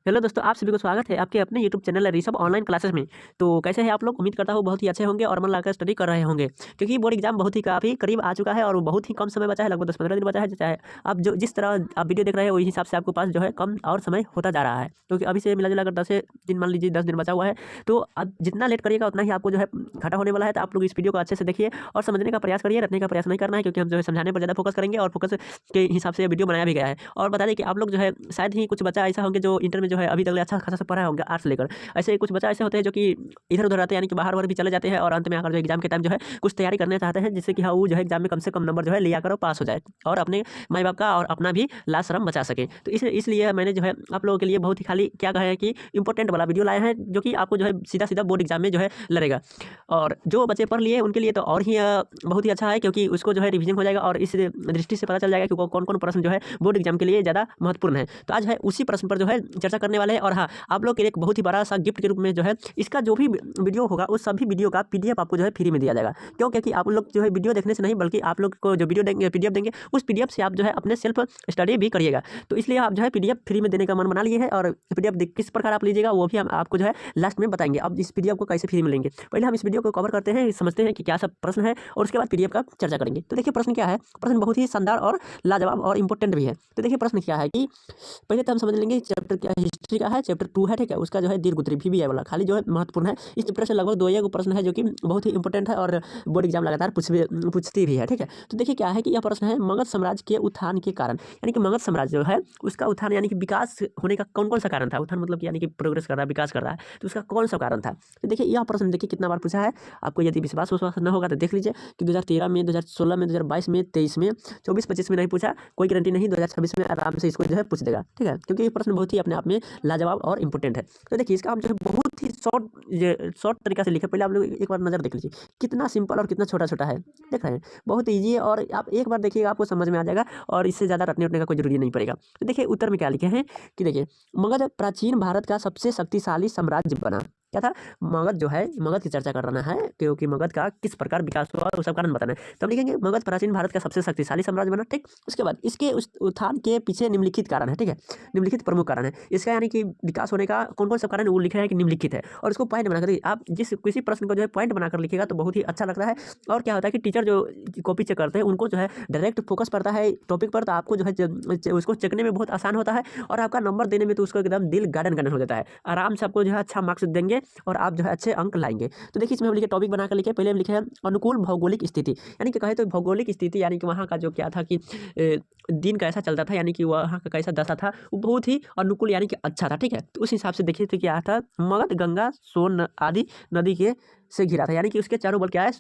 Hello दोस्तों, आप सभी को स्वागत है आपके अपने YouTube channel Rishabh online classes में। तो कैसे हैं आप लोग? उम्मीद करता हूँ बहुत ही अच्छे होंगे और मन लगाकर स्टडी कर रहे होंगे, क्योंकि बोर्ड एग्जाम बहुत ही काफ़ी करीब आ चुका है और बहुत ही कम समय बचा है, लगभग 10-15 दिन बचा है। चाहे आप जो जिस तरह आप वीडियो देख रहे हैं, वही हिसाब से आपके पास जो है कम और समय होता जा रहा है, क्योंकि अभी से मिला जुलाकर 10 दिन, मान लीजिए 10 दिन बचा हुआ है। तो अब जितना लेट करिएगा उतना ही आपको जो है घाटा होने वाला है। तो आप लोग इस वीडियो को अच्छे से देखिए और समझने का प्रयास करिए, रटने का प्रयास नहीं करना है, क्योंकि हम जो है समझाने पर ज़्यादा फोकस करेंगे और फोकस के हिसाब से वीडियो बनाया भी गया है। और बता दें कि आप लोग जो है शायद ही कुछ बच्चा ऐसा होंगे जो इंटर में जो है अभी तक अच्छा खासा पढ़ा होंगे आर्ट्स लेकर। ऐसे कुछ बच्चा ऐसे होते हैं जो कि इधर-उधर रहते हैं, यानी कि बाहर-वाहर भी चले जाते हैं और अंत में आकर जो एग्जाम के टाइम जो है कुछ तैयारी करना चाहते हैं, जिससे कि हाँ, वो जो है एग्जाम में कम से कम नंबर जो है ले आकर वो पास हो जाए और अपने माँ-बाप का और अपना भी लाज शर्म बचा सके। तो इसलिए मैंने जो है आप लोगों के लिए बहुत ही खाली क्या कहा है कि इंपॉर्टेंट वाला वीडियो लाए हैं, जो कि आपको जो है सीधा-सीधा बोर्ड एग्जाम में जो है लड़ेगा। और जो बच्चे पढ़ लिए उनके लिए तो और ही बहुत ही अच्छा है, क्योंकि उसको जो है रिवीजन हो जाएगा और इस दृष्टि से पता चल जाएगा कि कौन-कौन प्रश्न जो है बोर्ड एग्जाम के लिए ज़्यादा महत्वपूर्ण है। तो आज है उसी प्रश्न पर जो है चर्चा करने वाले हैं। और हाँ, आप लोग के लिए एक बहुत ही बड़ा-सा गिफ्ट के रूप में जो है इसका जो भी वीडियो होगा, उस सभी वीडियो का पीडीएफ आपको जो है फ्री में दिया जाएगा। क्यों? क्योंकि आप लोग जो है वीडियो देखने से नहीं, बल्कि आप लोग को जो वीडियो देंगे, पीडीएफ देंगे, उस पीडीएफ से आप जो है अपने सेल्फ स्टडी भी करिएगा। तो इसलिए आप जो है पीडीएफ फ्री में देने का मन बना लिए है, और पीडीएफ किस प्रकार आप लीजिएगा वो भी हम आपको जो है लास्ट में बताएंगे। अब इस पीडीएफ को कैसे फ्री में लेंगे, पहले हम इस वीडियो को कवर करते हैं, समझते हैं कि क्या सब प्रश्न है, और उसके बाद पीडीएफ का चर्चा करेंगे। तो देखिए प्रश्न क्या है। प्रश्न बहुत ही शानदार और लाजवाब और इंपॉर्टेंट भी है। तो देखिए प्रश्न क्या है कि पहले तो हम समझ लेंगे चैप्टर क्या हिस्ट्री का है, चैप्टर 2 है, ठीक है। उसका जो है दीर्घ उत्तरीय भी है वाला, खाली जो है महत्वपूर्ण है। इस चैप्टर से लगभग 2 या प्रश्न है जो कि बहुत ही इंपॉर्टेंट है और बोर्ड एग्जाम लगातार पूछती भी है, ठीक है। तो देखिए क्या है कि यह प्रश्न है, मगध साम्राज्य के उत्थान के कारण, यानी कि मगध साम्राज्य जो है उसका उत्थान यानी कि विकास होने का कौन-कौन सा कारण था। उत्थान मतलब कि यानी कि प्रोग्रेस कर रहा है, विकास कर रहा है, तो उसका कौन सा कारण था। तो देखिए यह प्रश्न देखिए कितना बार पूछा है। आपको यदि विश्वास न होगा तो देख लीजिए कि 2013 में, 2016 में, 2022 में, 23 में, 24-25 में नहीं पूछा, कोई गारंटी नहीं, 2026 में आराम से इसको जो है पूछ देगा, ठीक है। क्योंकि ये प्रश्न बहुत ही अपने आप में लाजवाब और इंपॉर्टेंट है। तो देखिए इसका हम जो है बहुत ही शॉर्ट तरीका से लिखे। पहले आप लोग एक बार नज़र देख लीजिए कितना सिंपल और कितना छोटा-छोटा है। देख रहे हैं, बहुत ईजी है, और आप एक बार देखिएगा आपको समझ में आ जाएगा, और इससे ज़्यादा रटने-वटने का कोई ज़रूरी नहीं पड़ेगा। तो देखिए उत्तर में क्या लिखे हैं कि देखिए, मगध प्राचीन भारत का सबसे शक्तिशाली साम्राज्य बना। क्या था? मगध जो है, मगध की चर्चा करना है, क्योंकि मगध का किस प्रकार विकास हुआ वो सब कारण बताना है। तो हम लिखेंगे मगध प्राचीन भारत का सबसे शक्तिशाली साम्राज्य बना, ठीक। उसके बाद इसके उस उत्थान के पीछे निम्नलिखित कारण है, ठीक है। निम्नलिखित प्रमुख कारण है इसका, यानी कि विकास होने का कौन-कौन सा कारण है वो लिखा है कि निम्नलिखित है, और उसको पॉइंट बनाकर देखिए। आप जिस किसी प्रश्न को जो है पॉइंट बनाकर लिखिएगा तो बहुत ही अच्छा लगता है। और क्या होता है कि टीचर जो कॉपी चेक करते हैं उनको जो है डायरेक्ट फोकस पड़ता है टॉपिक पर, तो आपको जो है उसको चेकने में बहुत आसान होता है, और आपका नंबर देने में तो उसको एकदम दिल गार्डन हो जाता है। आराम से आपको जो है अच्छा मार्क्स देंगे और आप जो है अच्छे अंक लाएंगे। तो देखिए इसमें हम लिखे टॉपिक बनाकर लिखे। पहले हम लिखे हैं अनुकूल भौगोलिक स्थिति, यानी कि कहे तो भौगोलिक स्थिति, यानी कि वहाँ का जो क्या था कि दिन कैसा चलता था, यानी कि वहाँ का कैसा दशा था, वो बहुत ही अनुकूल यानी कि अच्छा था, ठीक है। तो उस हिसाब से देखिए तो क्या था, मगध गंगा सोन आदि नदी के से घिरा था, यानी कि उसके चारों बगल क्या है,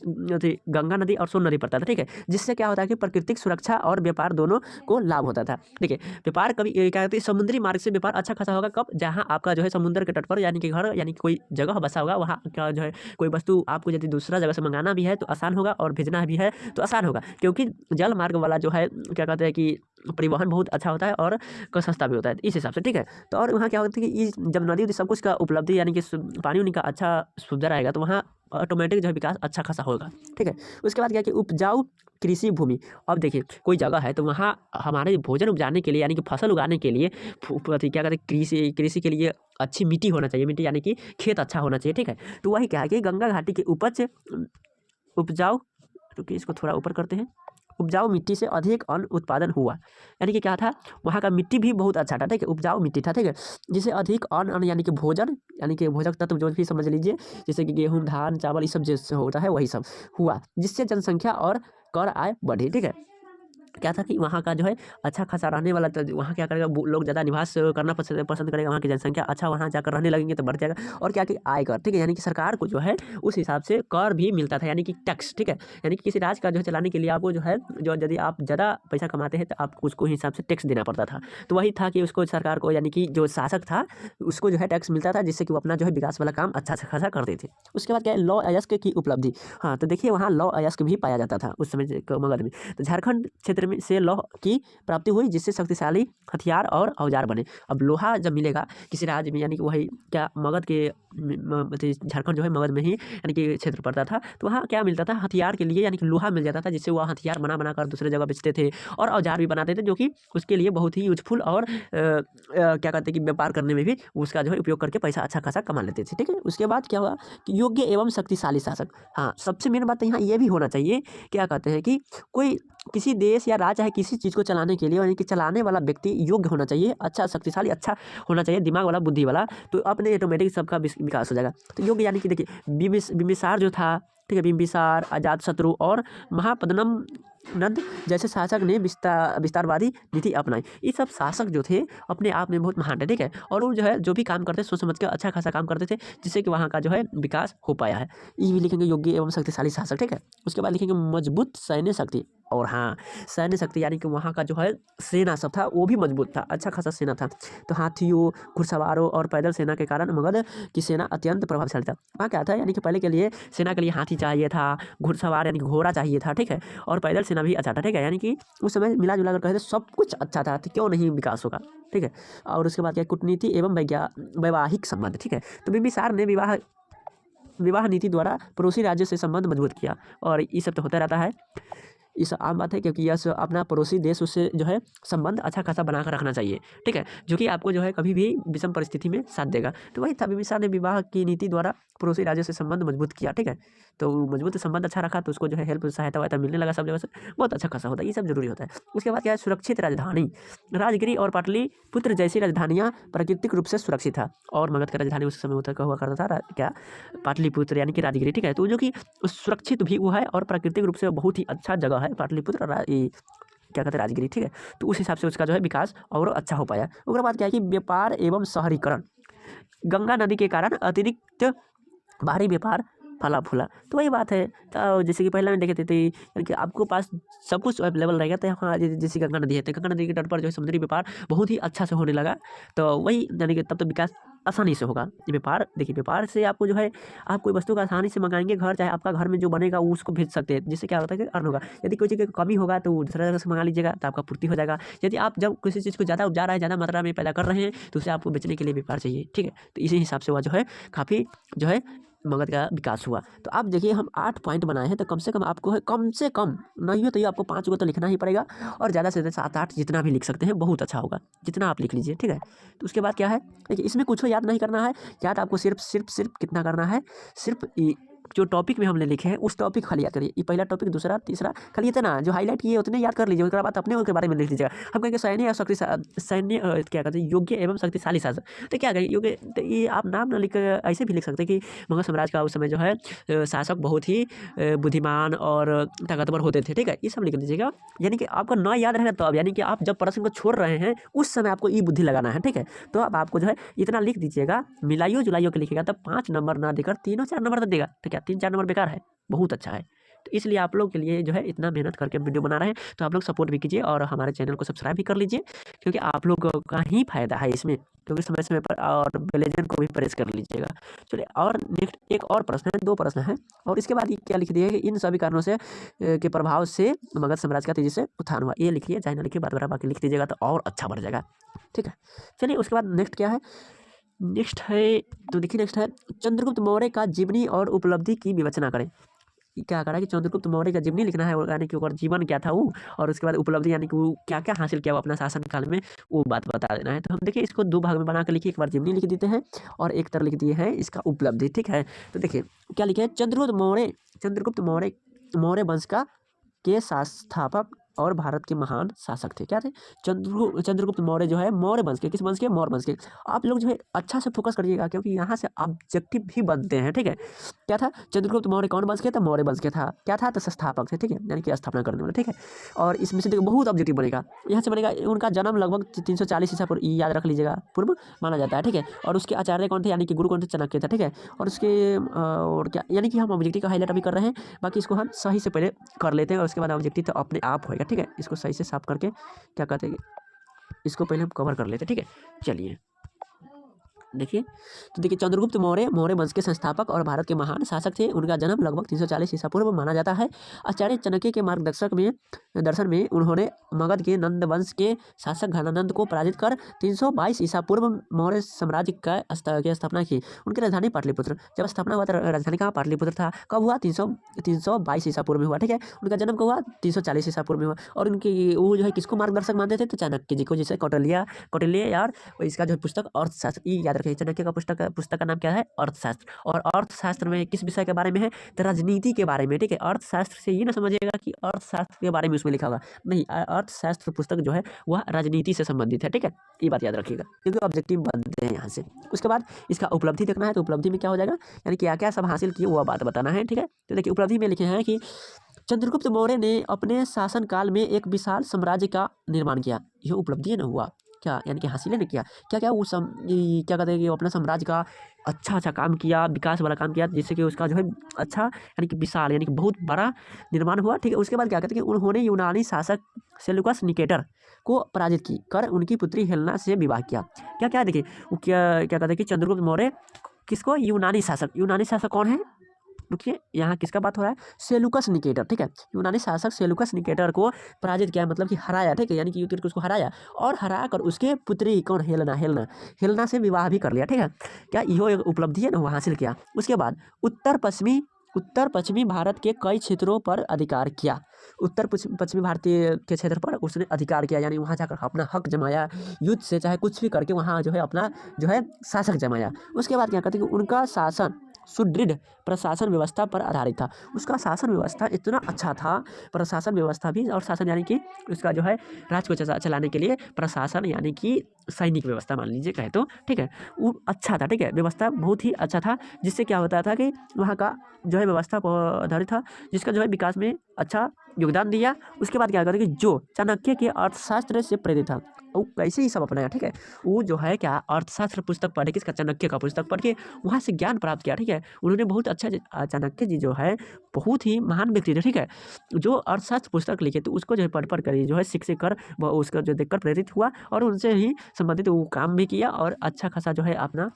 गंगा नदी और सोन नदी पड़ता था, ठीक है। जिससे क्या होता है कि प्राकृतिक सुरक्षा और व्यापार दोनों को लाभ होता था। देखिए व्यापार कभी क्या कहते हैं, समुद्री मार्ग से व्यापार अच्छा खासा होगा कब, जहाँ आपका जो है समुद्र के तट पर, यानी कि घर, यानी कि कोई जगह बसा होगा, वहाँ का जो है कोई वस्तु आपको यदि दूसरा जगह से मंगाना भी है तो आसान होगा, और भेजना भी है तो आसान होगा, क्योंकि जल मार्ग वाला जो है क्या कहते हैं कि परिवहन बहुत अच्छा होता है और सस्ता भी होता है इस हिसाब से, ठीक है। तो और वहाँ क्या होता है कि जब नदी सब कुछ का उपलब्धि, यानी कि पानी उनी का अच्छा सुविधा रहेगा, तो वहाँ ऑटोमेटिक जो है विकास अच्छा खासा होगा, ठीक है। उसके बाद क्या कि उपजाऊ कृषि भूमि। अब देखिए कोई जगह है तो वहाँ हमारे भोजन उपजाने के लिए, यानी कि फसल उगाने के लिए क्या कहते हैं, कृषि के लिए अच्छी मिट्टी होना चाहिए। मिट्टी यानी कि खेत अच्छा होना चाहिए, ठीक है। तो वही क्या है कि गंगा घाटी की उपजाऊ, क्योंकि इसको थोड़ा ऊपर करते हैं, उपजाऊ मिट्टी से अधिक अन्न उत्पादन हुआ। यानी कि क्या था, वहाँ का मिट्टी भी बहुत अच्छा था, ठीक है, उपजाऊ मिट्टी था, ठीक है। जिससे अधिक अन्न यानी कि भोजन, यानी कि भोजक तत्व जो भी समझ लीजिए, जैसे कि गेहूँ, धान, चावल, ये सब जैसे होता है वही सब हुआ, जिससे जनसंख्या और कर आय बढ़ी, ठीक है। क्या था कि वहाँ का जो है अच्छा खासा रहने वाला, तो वहाँ क्या करेगा, लोग ज़्यादा निवास करना पसंद करेगा, वहाँ की जनसंख्या अच्छा वहाँ जाकर रहने लगेंगे तो बढ़ जाएगा। और क्या कि आयकर, ठीक है, यानी कि सरकार को जो है उस हिसाब से कर भी मिलता था, यानी कि टैक्स, ठीक है। यानी कि किसी राज्य का जो है चलाने के लिए आपको जो है, जो यदि आप ज़्यादा पैसा कमाते हैं तो आपको उसको हिसाब से टैक्स देना पड़ता था। तो वही था कि उसको सरकार को, यानी कि जो शासक था उसको जो है टैक्स मिलता था, जिससे कि वो अपना जो है विकास वाला काम अच्छा खासा करते थे। उसके बाद क्या है, लौ अयस्क की उपलब्धि। हाँ, तो देखिए वहाँ लौ अयस्क भी पाया जाता था उस समय मगध में। तो झारखंड क्षेत्र क्षेत्र में से लौह की प्राप्ति हुई, जिससे शक्तिशाली हथियार और औजार बने। अब लोहा जब मिलेगा किसी राज्य में, यानी कि वही क्या मगध के झारखंड जो है मगध में ही यानी कि क्षेत्र पड़ता था, तो वहाँ क्या मिलता था हथियार के लिए, यानी कि लोहा मिल जाता था, जिससे वह हथियार बना कर दूसरे जगह बेचते थे और औजार भी बनाते थे, जो कि उसके लिए बहुत ही यूजफुल और क्या कहते हैं कि व्यापार करने में भी उसका जो है उपयोग करके पैसा अच्छा खासा कमा लेते थे। ठीक है, उसके बाद क्या हुआ कि योग्य एवं शक्तिशाली शासक। हाँ, सबसे मेन बात यहाँ ये भी होना चाहिए, क्या कहते हैं कि कोई किसी देश या राज्य है किसी चीज़ को चलाने के लिए, यानी कि चलाने वाला व्यक्ति योग्य होना चाहिए, अच्छा शक्तिशाली अच्छा होना चाहिए, दिमाग वाला बुद्धि वाला, तो अपने ऑटोमेटिक सबका विकास हो जाएगा। तो योग्य यानी कि देखिए बिम्बिसार जो था, ठीक है, बिम्बिसार, अजातशत्रु और महापद्मनम नंद जैसे शासक ने विस्तारवादी नीति अपनाई। ये सब शासक जो थे अपने आप में बहुत महान थे। ठीक है, और वो जो है जो भी काम करते सोच समझ के अच्छा खासा काम करते थे, जिससे कि वहाँ का जो है विकास हो पाया है। ये भी लिखेंगे योग्य एवं शक्तिशाली शासक। ठीक है, उसके बाद लिखेंगे मजबूत सैन्य शक्ति। और हाँ, सैन्य शक्ति यानी कि वहाँ का जो है सेना सब था वो भी मजबूत था, अच्छा खासा सेना था। तो हाथियों, घुड़सवारों और पैदल सेना के कारण मगध की सेना अत्यंत प्रभावशाली था। वहाँ क्या था, यानी कि पहले के लिए सेना के लिए हाथी चाहिए था, घुड़सवार यानी कि घोड़ा चाहिए था, ठीक है, और पैदल सेना भी अच्छा था। ठीक है, यानी कि उस समय मिला जुला कर कहते सब कुछ अच्छा था, तो क्यों नहीं विकास होगा। ठीक है, और उसके बाद क्या, कूटनीति एवं वैवाहिक संबंध। ठीक है, तो बिम्बिसार ने विवाह नीति द्वारा पड़ोसी राज्य से संबंध मजबूत किया, और ये सब तो होता रहता है, इस आम बात है, क्योंकि यह अपना पड़ोसी देश उससे जो है संबंध अच्छा खासा बना कर रखना चाहिए। ठीक है, जो कि आपको जो है कभी भी विषम परिस्थिति में साथ देगा। तो वही था, बिम्बिसार ने विवाह की नीति द्वारा पड़ोसी राज्य से संबंध मजबूत किया। ठीक है, तो मजबूत संबंध अच्छा रखा तो उसको जो है हेल्प सहायता वायता मिलने लगा सब जगह से, बहुत अच्छा खासा होता है, ये सब जरूरी होता है। उसके बाद क्या है, सुरक्षित राजधानी। राजगिरी और पाटलिपुत्र जैसी राजधानियाँ प्राकृतिक रूप से सुरक्षित था, और मगध का राजधानी उस समय हुआ करता था क्या, पाटलिपुत्र यानी कि राजगिरी। ठीक है, तो जो कि सुरक्षित भी वो है और प्राकृतिक रूप से बहुत ही अच्छा जगह है पाटलिपुत्र और क्या कहते हैं राजगिरी। ठीक है, तो उस हिसाब से उसका जो है विकास और अच्छा हो पाया। उसके बाद क्या है कि व्यापार एवं शहरीकरण। गंगा नदी के कारण अतिरिक्त भारी व्यापार फला फूला। तो वही बात है, तो जैसे कि पहले में देखे थे यानी कि आपको पास सब कुछ अवेलेबल रहेगा, तो हाँ जैसे गंगा नदी है, तो गंगा नदी के तट पर जो है समुद्री व्यापार बहुत ही अच्छा से होने लगा। तो वही यानी कि तब तो विकास आसानी से होगा। व्यापार देखिए, व्यापार से आपको जो है आप कोई वस्तु का आसानी से मंगाएंगे घर, चाहे आपका घर में जो बनेगा वो उसको भेज सकते हैं, जिससे क्या होता है कि अर्न होगा। यदि कोई चीज़ की कमी होगा तो दूसरा जगह से मंगा लीजिएगा, तो आपका पूर्ति हो जाएगा। यदि आप जब किसी चीज़ को ज़्यादा उपजा रहा है, ज़्यादा मात्रा में पैदा कर रहे हैं, तो उसे आपको बेचने के लिए व्यापार चाहिए। ठीक है, तो इसी हिसाब से वह जो है काफ़ी जो है मगध का विकास हुआ। तो आप देखिए हम 8 पॉइंट बनाए हैं, तो कम से कम आपको है, कम से कम नहीं हो तो ये आपको 5 गो तो लिखना ही पड़ेगा, और ज़्यादा से ज़्यादा 7-8 जितना भी लिख सकते हैं बहुत अच्छा होगा, जितना आप लिख लीजिए। ठीक है, तो उसके बाद क्या है, देखिए इसमें कुछ याद नहीं करना है, याद आपको सिर्फ कितना करना है, सिर्फ जो टॉपिक में हमने लिखे हैं उस टॉपिक खाली याद करिए। ये पहला टॉपिक, दूसरा, तीसरा, खाली इतना जो हाईलाइट किए उतने याद कर लीजिए। उसके बाद अपने उनके बारे में लिख लीजिएगा। हम कहेंगे सैन्य क्या कहते हैं योग्य एवं शक्तिशाली शासक, तो क्या कहेंगे योग्य, तो ये आप नाम ना लिख ऐसे भी लिख सकते हैं कि मगध साम्राज्य का उस समय जो है शासक बहुत ही बुद्धिमान और ताकतवर होते थे। ठीक है, ये सब लिख दीजिएगा, यानी कि आपको न याद रहेगा तो अब, यानी कि आप जब प्रश्न को छोड़ रहे हैं उस समय आपको ये बुद्धि लगाना है। ठीक है, तो अब आपको जो है इतना लिख दीजिएगा, मिलाइयो जुलाइयो के लिखिएगा, तब 5 नंबर ना देकर 3-4 नंबर देगा, तो क्या 3-4 नंबर बेकार है, बहुत अच्छा है। तो इसलिए आप लोग के लिए जो है इतना मेहनत करके वीडियो बना रहे हैं, तो आप लोग सपोर्ट भी कीजिए और हमारे चैनल को सब्सक्राइब भी कर लीजिए, क्योंकि आप लोग का ही फायदा है इसमें, क्योंकि समय समय पर, और बेल आइकन को भी प्रेस कर लीजिएगा। चलिए, और नेक्स्ट एक और प्रश्न है, 2 प्रश्न है, और इसके बाद ये क्या लिख दिए कि इन सभी कारणों से के प्रभाव से मगध साम्राज्य का तेजी से उत्थान हुआ। ये लिखिए, चाहे ना लिखिए, बात बराबर बाकी लिख दीजिएगा तो और अच्छा बढ़ जाएगा। ठीक है, चलिए उसके बाद नेक्स्ट क्या है, नेक्स्ट है, तो देखिए नेक्स्ट है चंद्रगुप्त मौर्य का जीवनी और उपलब्धि की विवेचना करें। क्या करा कि चंद्रगुप्त मौर्य का जीवनी लिखना है, यानी कि उसका जीवन क्या था वो, और उसके बाद उपलब्धि यानी कि वो क्या क्या हासिल किया वो अपना शासन काल में, वो बात बता देना है। तो हम देखिए इसको 2 भाग में बना कर लिखिए, एक बार जीवनी लिख देते हैं और एक तरह लिख दिए हैं इसका उपलब्धि। ठीक है, तो देखिए क्या लिखे हैं, चंद्रगुप्त मौर्य मौर्य वंश का के संस्थापक और भारत के महान शासक थे। क्या थे, चंद्रगुप्त मौर्य जो है मौर्य वंश के, किस वंश के, मौर्य वंश के। आप लोग जो है अच्छा से फोकस करिएगा, क्योंकि यहाँ से ऑब्जेक्टिव भी बनते हैं। ठीक है, क्या था, चंद्रगुप्त मौर्य कौन वंश के, तो मौर्य वंश के था। क्या था, तो संस्थापक थे। ठीक है, यानी कि स्थापना करने वाले। ठीक है, और इसमें से देखो बहुत ऑब्जेक्टिव बनेगा, यहाँ से बनेगा उनका जन्म लगभग 340 ईसा पूर्व, याद रख लीजिएगा, पूर्व माना जाता है। ठीक है, और उसके आचार्य कौन थे, यानी कि गुरु कौन थे, चाणक्य थे। ठीक है, और उसके और क्या, यानी कि हम ऑब्जेक्टिव का हाईलाइट अभी कर रहे हैं, बाकी इसको हम सही से पहले कर लेते हैं और उसके बाद ऑब्जेक्टिव तो अपने आप होएगा। ठीक है, इसको सही से साफ करके क्या कहते हैं, इसको पहले हम कवर कर लेते हैं। ठीक है, चलिए देखिए, तो देखिए चंद्रगुप्त मौर्य मौर्य वंश के संस्थापक और भारत के महान शासक थे। उनका जन्म लगभग 340 ईसा पूर्व माना जाता है। आचार्य चाणक्य के दर्शन में उन्होंने मगध के नंद वंश के शासक घनानंद को पराजित कर 322 ईसा पूर्व मौर्य साम्राज्य की स्थापना की। उनकी राजधानी पाटलिपुत्र, जब स्थापना हुआ था राजधानी कहाँ पाटलिपुत्र था, कब हुआ 322 ईसा पूर्व में हुआ। ठीक है, उनका जन्म कब हुआ 340 ईसा पूर्व में हुआ। और उनकी वो जो है किसको मार्गदर्शक मानते थे, तो चाणक्य जी को, जिसे कौटिल्य यार इसका जो पुस्तक अर्थशास्त्र, ये याद रखिए चाणक्य का पुस्तक का नाम क्या है, अर्थशास्त्र। और अर्थशास्त्र में किस विषय के बारे में है, तो राजनीति के बारे में। ठीक है, अर्थशास्त्र से ये ना समझिएगा कि अर्थशास्त्र के बारे में उसमें लिखा होगा, नहीं, अर्थशास्त्र पुस्तक जो है वह राजनीति से संबंधित है। ठीक है, ये बात याद रखिएगा क्योंकि ऑब्जेक्टिव बनते हैं यहाँ से। उसके बाद इसका उपलब्धि देखना है, तो उपलब्धि में क्या हो जाएगा, यानी क्या क्या सब हासिल किए वह बात बताना है। ठीक है, तो देखिए उपलब्धि में लिखे हैं कि चंद्रगुप्त मौर्य ने अपने शासनकाल में एक विशाल साम्राज्य का निर्माण किया। यह उपलब्धि न हुआ क्या, यानी कि हासिल ने किया क्या क्या क्या कहते हैं कि अपना साम्राज्य का अच्छा काम किया, विकास वाला काम किया, जिससे कि उसका जो है अच्छा यानी कि विशाल यानी कि बहुत बड़ा निर्माण हुआ। ठीक है, उसके बाद क्या कहते हैं कि उन्होंने यूनानी शासक सेल्यूकस निकेटर को पराजित की कर उनकी पुत्री हेलेना से विवाह किया। क्या क्या देखिए वो क्या क्या कहते हैं कि चंद्रगुप्त मौर्य किसको, यूनानी शासक कौन है, रुकिए यहाँ किसका बात हो रहा है, सेल्यूकस निकेटर। ठीक है, यूनानी शासक सेल्यूकस निकेटर को पराजित किया, मतलब कि हराया। ठीक है, यानी कि युद्ध करके उसको हराया और हरा कर उसके पुत्री कौन, हेलेना से विवाह भी कर लिया। ठीक है, क्या यह एक उपलब्धि है ना, वो हासिल किया। उसके बाद उत्तर पश्चिमी भारत के कई क्षेत्रों पर अधिकार किया। उत्तर पश्चिमी भारतीय के क्षेत्र पर उसने अधिकार किया, यानी वहाँ जाकर अपना हक जमाया, युद्ध से चाहे कुछ भी करके वहाँ जो है अपना जो है शासक जमाया। उसके बाद क्या कहते हैं कि उनका शासन सुदृढ़ प्रशासन व्यवस्था पर आधारित था। उसका शासन व्यवस्था इतना अच्छा था, प्रशासन व्यवस्था भी, और शासन यानी कि उसका जो है राज्य को चलाने के लिए प्रशासन यानी कि सैनिक व्यवस्था मान लीजिए कहे तो। ठीक है, वो अच्छा था। ठीक है, व्यवस्था बहुत ही अच्छा था, जिससे क्या होता था कि वहाँ का जो है व्यवस्था पर आधारित था, जिसका जो है विकास में अच्छा योगदान दिया। उसके बाद क्या करते कि जो चाणक्य के अर्थशास्त्र से प्रेरित था, वो कैसे ही सब अपनाया। ठीक है, वो जो है क्या अर्थशास्त्र पुस्तक पढ़ के, इसका चाणक्य का पुस्तक पढ़ के वहाँ से ज्ञान प्राप्त किया। ठीक है, उन्होंने बहुत अच्छा, चाणक्य जी जो है बहुत ही महान व्यक्ति थे। ठीक है, जो अर्थशास्त्र पुस्तक लिखे तो उसको जो है पढ़ कर जो है सीख कर वह उसका जो देखकर प्रेरित हुआ और उनसे ही संबंधित वो काम भी किया और अच्छा खासा जो है अपना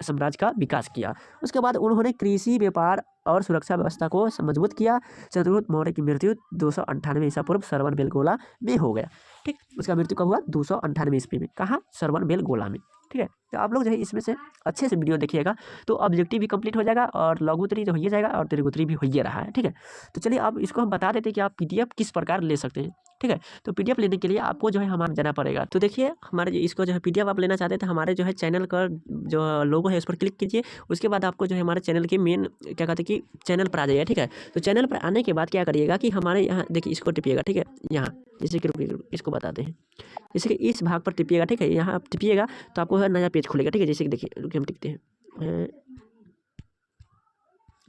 साम्राज्य का विकास किया। उसके बाद उन्होंने कृषि, व्यापार और सुरक्षा व्यवस्था को मजबूत किया। चंद्रगुप्त मौर्य की मृत्यु 298 ईसा पूर्व सरवन बेलगोला में हो गया। ठीक, उसका मृत्यु कब हुआ 298 ईस्वी में, कहाँ, सरवन बेलगोला में। ठीक है, तो आप लोग जो है इसमें से अच्छे से वीडियो देखिएगा तो ऑब्जेक्टिव भी कंप्लीट हो जाएगा और लघुत्तरी तो हो ही जाएगा और दीर्घोत्तरी भी हो ही रहा है। ठीक है, तो चलिए अब इसको हम बता देते हैं कि आप पीडीएफ किस प्रकार ले सकते हैं। ठीक है, तो पीडीएफ लेने के लिए आपको जो है हमारे जाना पड़ेगा। तो देखिए हमारे इसको जो है पीडीएफ आप लेना चाहते हैं तो हमारे जो है चैनल का जो लोगो है उस पर क्लिक कीजिए। उसके बाद आपको जो है हमारे चैनल के मेन क्या कहते हैं कि चैनल पर आ जाइए। ठीक है, तो चैनल पर आने के बाद क्या करिएगा कि हमारे यहाँ देखिए इसको टिपिएगा। ठीक है, यहाँ जैसे कि इसको बताते हैं, जैसे कि इस भाग पर टिपिएगा। ठीक है, यहाँ आप टिपिएगा तो आपको नया पेज खुलेगा। ठीक है, जैसे कि देखिए रुकिए हम टिकते हैं,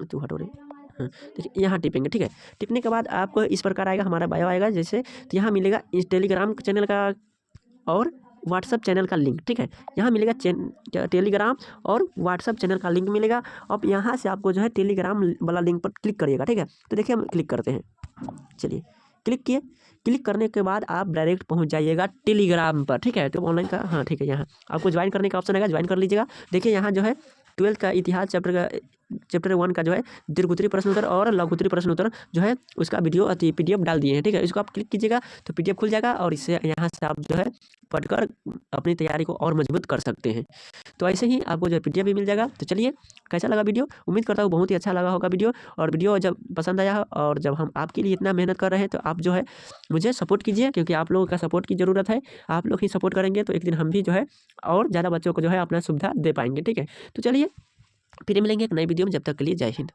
तो हटो रे, हाँ देखिए यहाँ टिपेंगे। ठीक है, टिपने के बाद आपको इस प्रकार आएगा, हमारा बायो आएगा जैसे, तो यहाँ मिलेगा इस टेलीग्राम चैनल का और व्हाट्सअप चैनल का लिंक। ठीक है, यहाँ मिलेगा टेलीग्राम और व्हाट्सअप चैनल का लिंक मिलेगा। अब यहाँ से आपको जो है टेलीग्राम वाला लिंक पर क्लिक करिएगा। ठीक है, तो देखिए हम क्लिक करते हैं, चलिए क्लिक किए। क्लिक करने के बाद आप डायरेक्ट पहुंच जाइएगा टेलीग्राम पर। ठीक है, तो ऑनलाइन का, हाँ ठीक है, यहाँ आपको ज्वाइन करने का ऑप्शन आएगा, ज्वाइन कर लीजिएगा। देखिए यहाँ जो है 12th का इतिहास चैप्टर 1 का जो है दीर्घोत्तरी प्रश्न उत्तर और लघुत्तरी प्रश्न उत्तर जो है उसका वीडियो पीडीएफ डाल दिए हैं। ठीक है, इसको आप क्लिक कीजिएगा तो पीडीएफ खुल जाएगा और इससे यहाँ से आप जो है पढ़कर अपनी तैयारी को और मजबूत कर सकते हैं। तो ऐसे ही आपको जो है पीडीएफ भी मिल जाएगा। तो चलिए, कैसा लगा वीडियो, उम्मीद करता हूँ बहुत ही अच्छा लगा होगा वीडियो। और वीडियो जब पसंद आया और जब हम आपके लिए इतना मेहनत कर रहे हैं तो आप जो है मुझे सपोर्ट कीजिए, क्योंकि आप लोगों का सपोर्ट की ज़रूरत है। आप लोग ही सपोर्ट करेंगे तो एक दिन हम भी जो है और ज़्यादा बच्चों को जो है अपना सुविधा दे पाएंगे। ठीक है, तो चलिए फिर मिलेंगे एक नई वीडियो में, जब तक के लिए जय हिंद।